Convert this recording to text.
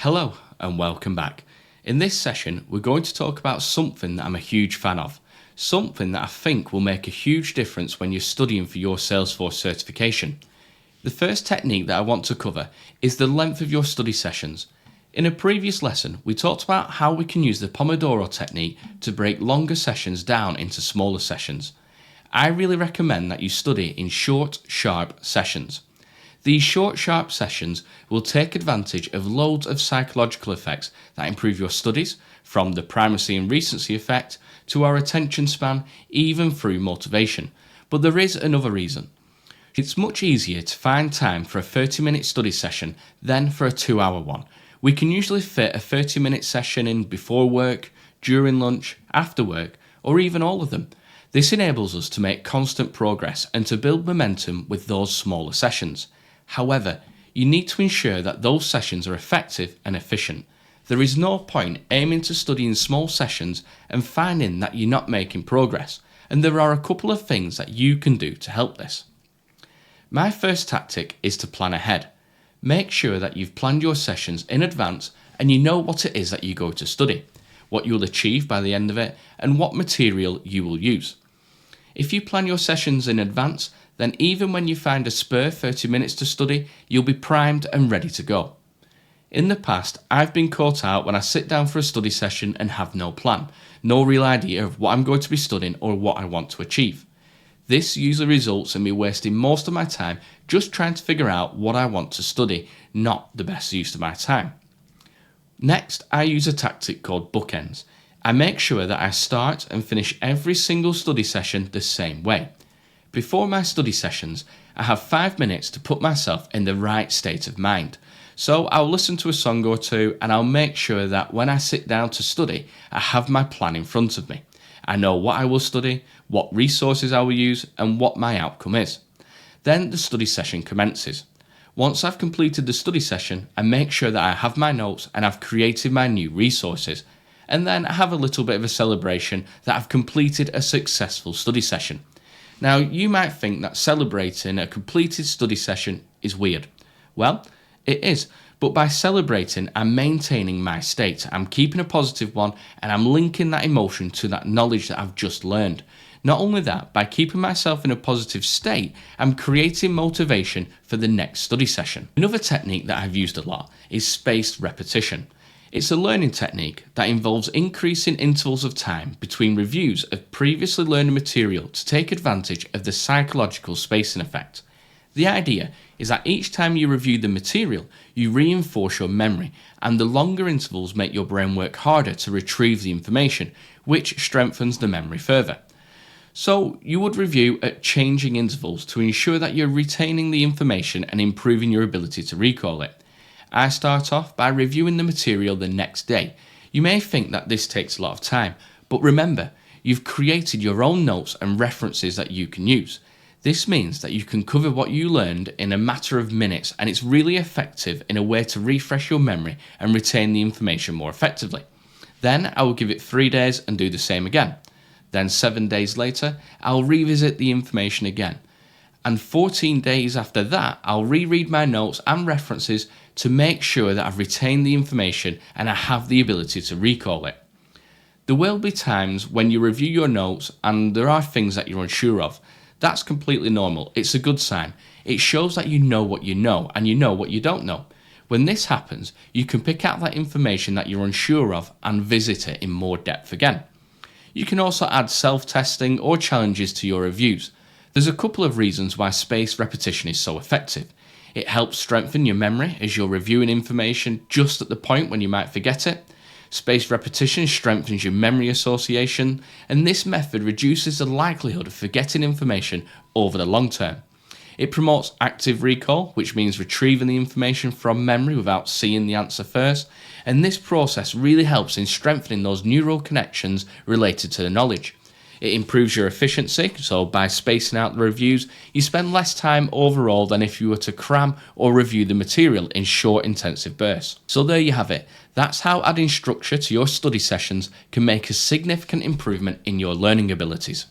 Hello and welcome back. In this session, we're going to talk about something that I'm a huge fan of, something that I think will make a huge difference when you're studying for your Salesforce certification. The first technique that I want to cover is the length of your study sessions. In a previous lesson, we talked about how we can use the Pomodoro technique to break longer sessions down into smaller sessions. I really recommend that you study in short, sharp sessions. These short, sharp sessions will take advantage of loads of psychological effects that improve your studies, from the primacy and recency effect to our attention span, even through motivation. But there is another reason. It's much easier to find time for a 30-minute study session than for a 2-hour one. We can usually fit a 30-minute session in before work, during lunch, after work, or even all of them. This enables us to make constant progress and to build momentum with those smaller sessions. However, you need to ensure that those sessions are effective and efficient. There is no point aiming to study in small sessions and finding that you're not making progress, and there are a couple of things that you can do to help this. My first tactic is to plan ahead. Make sure that you've planned your sessions in advance and you know what it is that you go to study, what you'll achieve by the end of it, and what material you will use. If you plan your sessions in advance, then even when you find a spare 30 minutes to study, you'll be primed and ready to go. In the past, I've been caught out when I sit down for a study session and have no plan, no real idea of what I'm going to be studying or what I want to achieve. This usually results in me wasting most of my time just trying to figure out what I want to study, not the best use of my time. Next, I use a tactic called bookends. I make sure that I start and finish every single study session the same way. Before my study sessions, I have 5 minutes to put myself in the right state of mind. So I'll listen to a song or two and I'll make sure that when I sit down to study, I have my plan in front of me. I know what I will study, what resources I will use, and what my outcome is. Then the study session commences. Once I've completed the study session, I make sure that I have my notes and I've created my new resources. And then I have a little bit of a celebration that I've completed a successful study session. Now, you might think that celebrating a completed study session is weird. Well, it is, but by celebrating, I'm maintaining my state. I'm keeping a positive one and I'm linking that emotion to that knowledge that I've just learned. Not only that, by keeping myself in a positive state, I'm creating motivation for the next study session. Another technique that I've used a lot is spaced repetition. It's a learning technique that involves increasing intervals of time between reviews of previously learned material to take advantage of the psychological spacing effect. The idea is that each time you review the material, you reinforce your memory, and the longer intervals make your brain work harder to retrieve the information, which strengthens the memory further. So you would review at changing intervals to ensure that you're retaining the information and improving your ability to recall it. I start off by reviewing the material the next day. You may think that this takes a lot of time, but remember, you've created your own notes and references that you can use. This means that you can cover what you learned in a matter of minutes, and it's really effective in a way to refresh your memory and retain the information more effectively. Then I will give it 3 days and do the same again. Then 7 days later, I'll revisit the information again. And 14 days after that, I'll reread my notes and references to make sure that I've retained the information and I have the ability to recall it. There will be times when you review your notes and there are things that you're unsure of. That's completely normal. It's a good sign. It shows that you know what you know and you know what you don't know. When this happens, you can pick out that information that you're unsure of and visit it in more depth again. You can also add self-testing or challenges to your reviews. There's a couple of reasons why spaced repetition is so effective. It helps strengthen your memory as you're reviewing information just at the point when you might forget it. Spaced repetition strengthens your memory association, and this method reduces the likelihood of forgetting information over the long term. It promotes active recall, which means retrieving the information from memory without seeing the answer first, and this process really helps in strengthening those neural connections related to the knowledge. It improves your efficiency, so by spacing out the reviews, you spend less time overall than if you were to cram or review the material in short, intensive bursts. So there you have it. That's how adding structure to your study sessions can make a significant improvement in your learning abilities.